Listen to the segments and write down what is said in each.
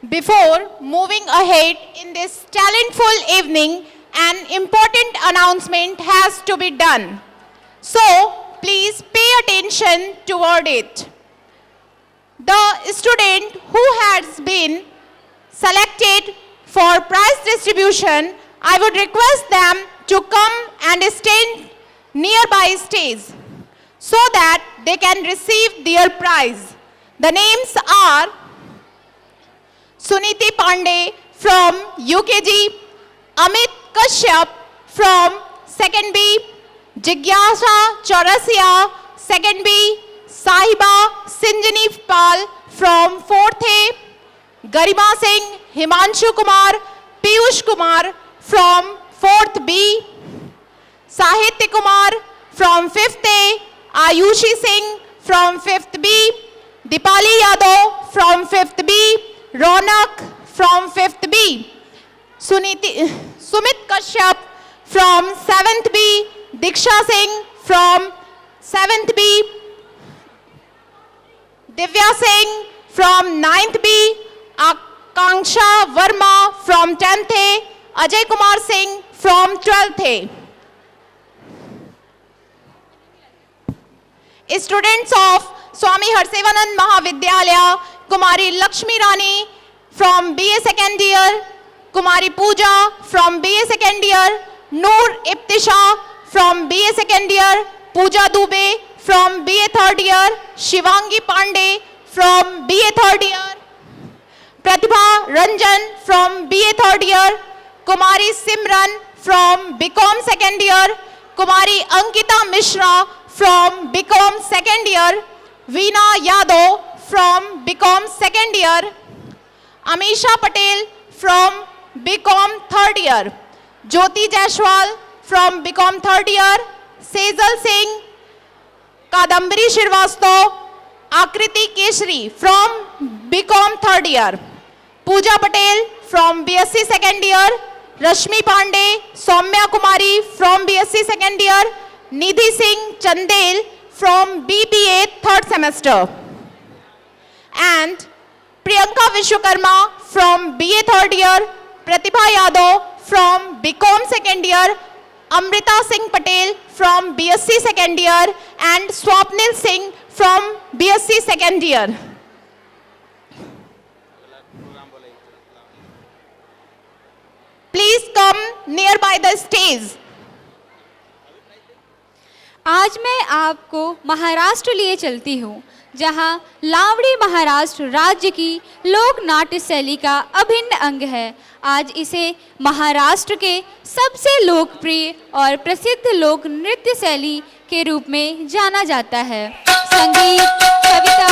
Before moving ahead in this talentful evening, an important announcement has to be done. So, please pay attention toward it. The student who has been selected for prize distribution, I would request them to come and stand nearby stage so that they can receive their prize. The names are Suniti Pandey from UKG, Amit Kashyap from 2nd B, Jigyasa Chaurasia 2nd B, Sahiba Sinjani Pal from 4th A, Garima Singh, Himanshu Kumar, Piyush Kumar from 4th B, Sahitya Kumar from 5th A, Ayushi Singh from 5th B, Dipali Yadav from 5th B, Ronak from 5th B, Sumit Kashyap from 7th B, Diksha Singh from 7th B, Divya Singh from 9th B, Akanksha Verma from 10th A, Ajay Kumar Singh from 12th A. Students of Swami Harsevanand Mahavidyalaya, Kumari Lakshmi Rani from BA 2nd year, Kumari Pooja from BA 2nd year, Noor Ibtisha from BA 2nd year, Pooja Dubey from BA 3rd year, Shivangi Pandey from BA 3rd year, Pratibha Ranjan from BA 3rd year, Kumari Simran from BCom 2nd year, Kumari Ankita Mishra from BCom 2nd year, Veena Yadav from BCom 2nd year, Amisha Patel from BCom 3rd year, Jyoti Jaiswal from BCom 3rd year, Sejal Singh, Kadambari Shrivastava, Akriti Keshri from BCom 3rd year, Pooja Patel from BSc 2nd year, Rashmi Pandey, Soumya Kumari from BSc 2nd year, Nidhi Singh Chandel from BBA 3rd semester, and Priyanka Vishwakarma from BA 3rd year, Pratibha Yadav from BCom 2nd year, Amrita Singh Patel from BSc 2nd year, and Swapnil Singh from BSc 2nd year. Please come nearby the stage. आज मैं आपको महाराष्ट्र लिए चलती हूँ, जहाँ लावड़ी महाराष्ट्र राज्य की लोक नाट्य शैली का अभिन्न अंग है। आज इसे महाराष्ट्र के सबसे लोकप्रिय और प्रसिद्ध लोक नृत्य शैली के रूप में जाना जाता है। संगीत, कविता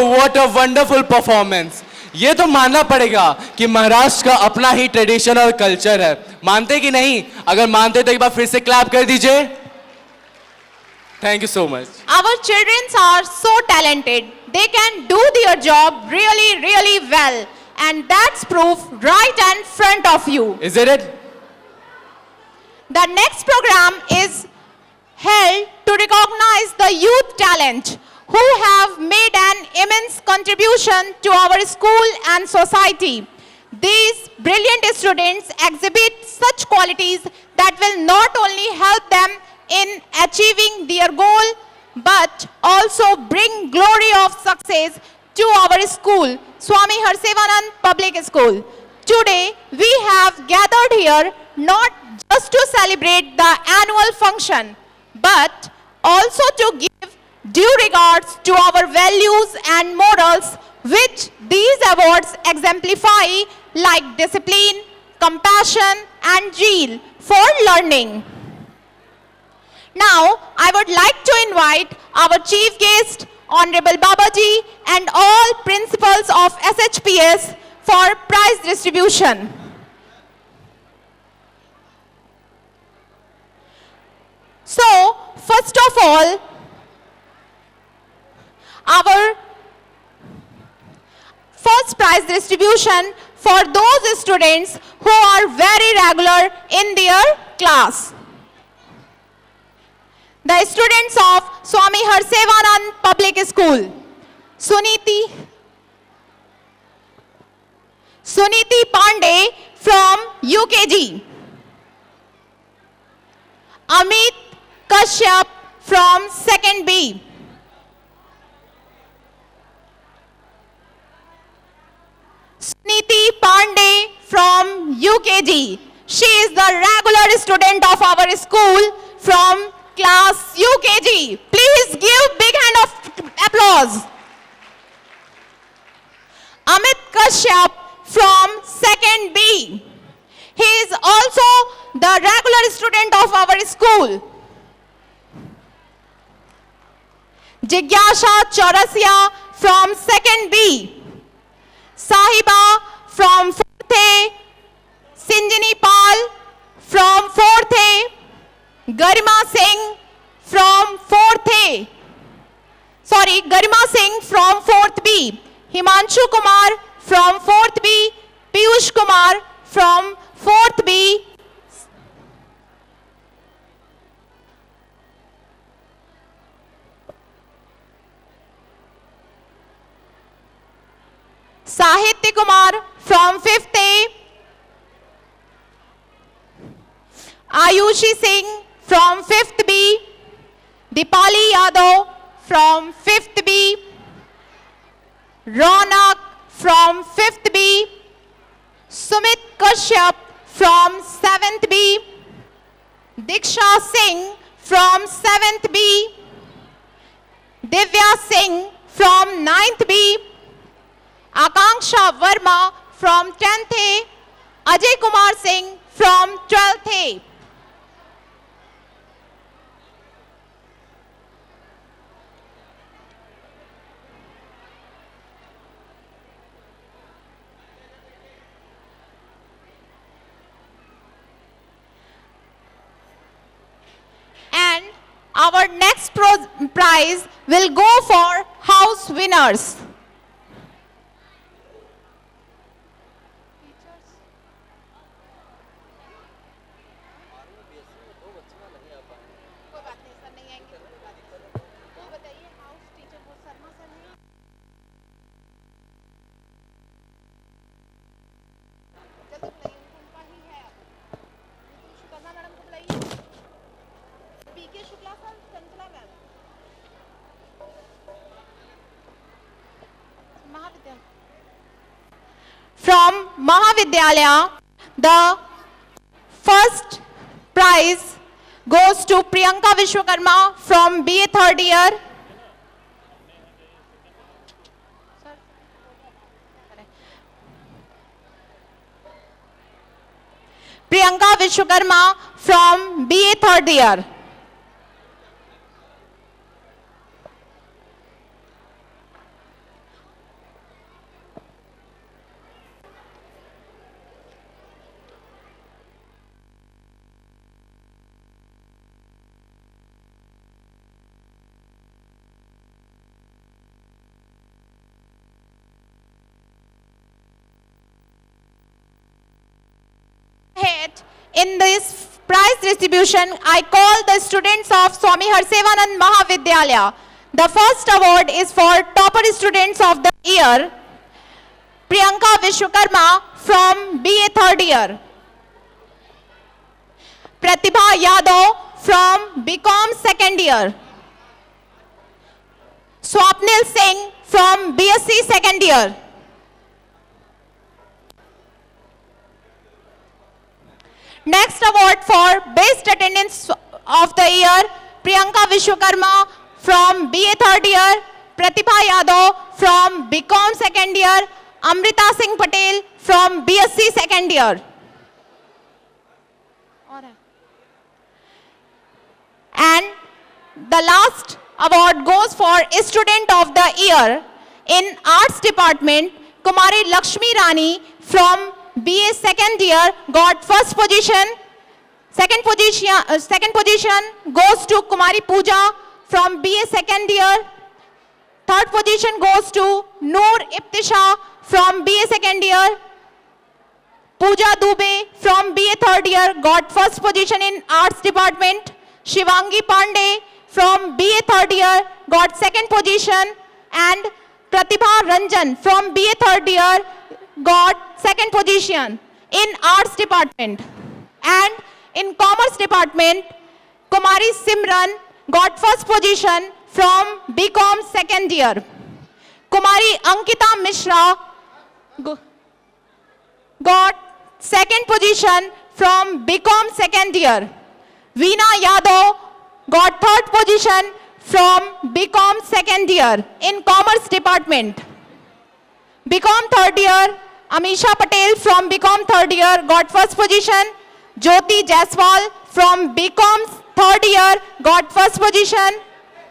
व्हाट अ वंडरफुल परफॉर्मेंस। ये तो मानना पड़ेगा कि महाराष्ट्र का अपना ही ट्रेडिशन और कल्चर है। मानते कि नहीं? अगर मानते तो एक बार फिर से क्लैप कर दीजिए। Thank you so much. Our children are so talented. They can do their job really, really well. And that's proof right in front of you. Is it? The next program is held to recognize the youth talent who have made an immense contribution to our school and society. These brilliant students exhibit such qualities that will not only help them in achieving their goal, but also bring glory of success to our school, Swami Harsevanand Public School. Today, we have gathered here not just to celebrate the annual function, but also to give due regards to our values and morals, which these awards exemplify, like discipline, compassion, and zeal for learning. Now, I would like to invite our chief guest, Honorable Babaji, and all principals of SHPS for prize distribution. So, first of all, our first prize distribution for those students who are very regular in their class. The students of Swami Harsevanand Public School. Suniti Pandey from UKG. Amit Kashyap from 2nd B. Suniti Pandey from UKG. She is the regular student of our school from class UKG. Please give big hand of applause. Amit Kashyap from 2nd B. He is also the regular student of our school. Jigyasha Chaurasia from 2nd B. Sahiba from 4th A. Sinjini Pal from 4th A. Garima Singh from 4th A. Garima Singh from 4th B. Himanshu Kumar from 4th B. Piyush Kumar from 4th B. Sahitya Kumar from 5th A. Ayushi Singh from 5th B. Dipali Yadav from 5th B. Ronak from 5th B. Sumit Kashyap from 7th B. Diksha Singh from 7th B. Divya Singh from 9th B. Akanksha Verma from 10th A. Ajay Kumar Singh from 12th A. And our next prize will go for house winners. From Mahavidyalaya, the first prize goes to Priyanka Vishwakarma from BA 3rd year. Priyanka Vishwakarma from BA 3rd year. In this prize distribution, I call the students of Swami Harsevanand Mahavidyalaya. The first award is for topper students of the year, Priyanka Vishwakarma from BA third year, Pratibha Yadav from BCom second year, Swapnil Singh from BSc second year, next award for best attendance of the year, Priyanka Vishwakarma from BA third year, Pratibha Yadav from BCom second year, Amrita Singh Patel from BSc second year. And the last award goes for Student of the Year in Arts Department, Kumari Lakshmi Rani from BA second year got first position. Second position goes to Kumari Pooja from BA second year. Third position goes to Noor Ibtisha from BA second year. Pooja Dubey from BA third year got first position in Arts Department. Shivangi Pandey from BA third year got second position, and Pratibha Ranjan from BA third year got second position in Arts Department. And in Commerce Department, Kumari Simran got first position from BCom second year. Kumari Ankita Mishra got second position from BCom second year. Veena Yadav got third position from BCom second year in Commerce Department. BCom third year, Amisha Patel from BCom third year got first position. Jyoti Jaiswal from BCom third year got first position.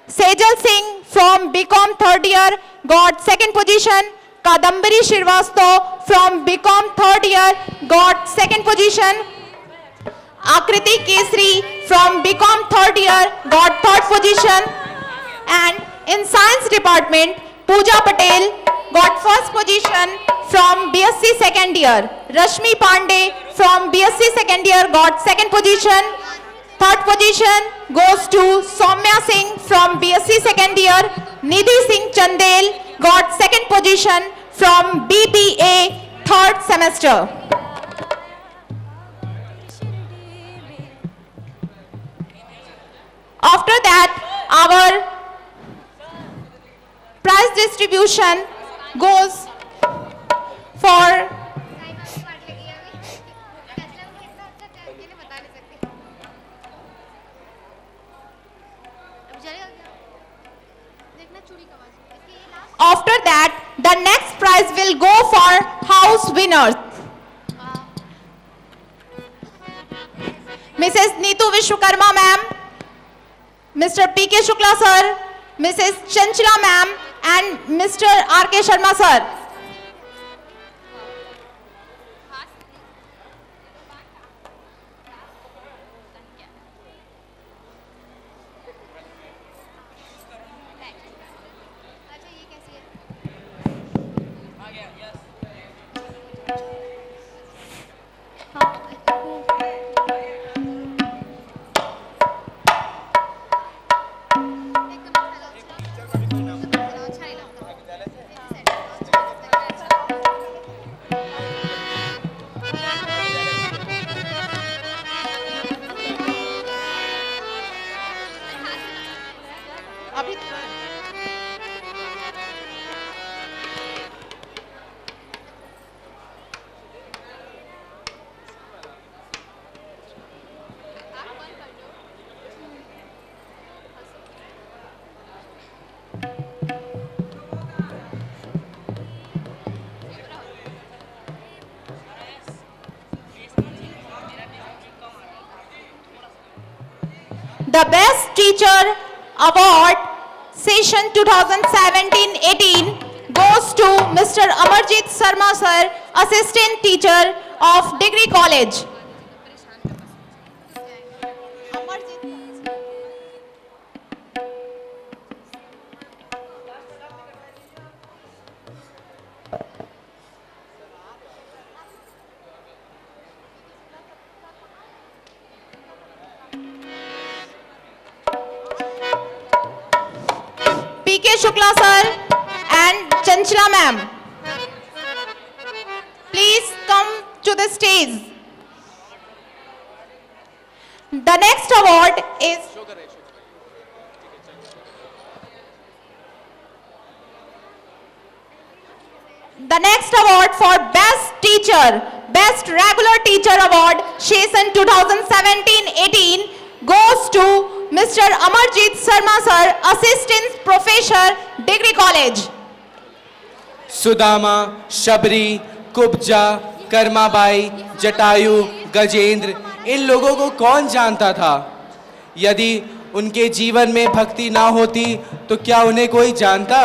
Sejal Singh from BCom third year got second position. Kadambari Shrivastava from BCom third year got second position. Akriti Kesri from BCom third year got third position. And in Science Department, Pooja Patel got first position from BSc second year. Rashmi Pandey from BSc second year got second position. Third position goes to Soumya Singh from BSc second year. Nidhi Singh Chandel got second position from BBA third semester. After that, our prize distribution goes for after that, the next prize will go for house winners. Mrs. Neetu Vishwakarma ma'am, Mr. P.K. Shukla sir, Mrs. Chanchila ma'am, and Mr. R.K. Sharma sir. The Best Teacher Award Session 2017-18 goes to Mr. Amarjit Sarma sir, Assistant Teacher of Degree College. C.K. Shukla sir and Chanchla ma'am. Please come to the stage. The next award is the next award for Best Teacher, Best Regular Teacher Award, Session 2017-18 goes to Mr. Amarjit Sarma sir, Assistant Professor, Degree College. Sudama, Shabari, Kubja, Karmabai, Jatayu, Gajendra, इन लोगों को कौन जानता था? यदि उनके जीवन में भक्ति ना होती तो क्या उन्हें कोई जानता?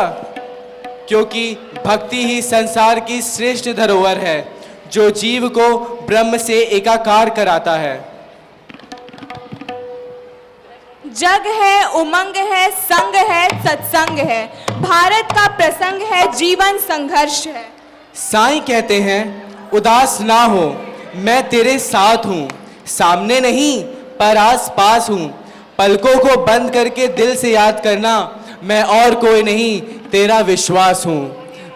क्योंकि भक्ति ही संसार की श्रेष्ठ धरोहर है जो जीव को ब्रह्म से एकाकार कराता है। जग है, उमंग है, संग है, सत्संग है, भारत का प्रसंग है, जीवन संघर्ष है। साईं कहते हैं उदास ना हो, मैं तेरे साथ हूँ, सामने नहीं पर आस पास हूँ, पलकों को बंद करके दिल से याद करना, मैं और कोई नहीं तेरा विश्वास हूँ,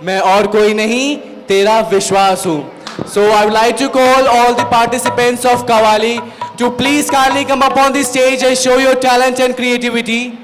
मैं और कोई नहीं तेरा विश्वास हूँ। So I would like to call all the participants of Qawwali to please kindly come up on the stage and show your talent and creativity.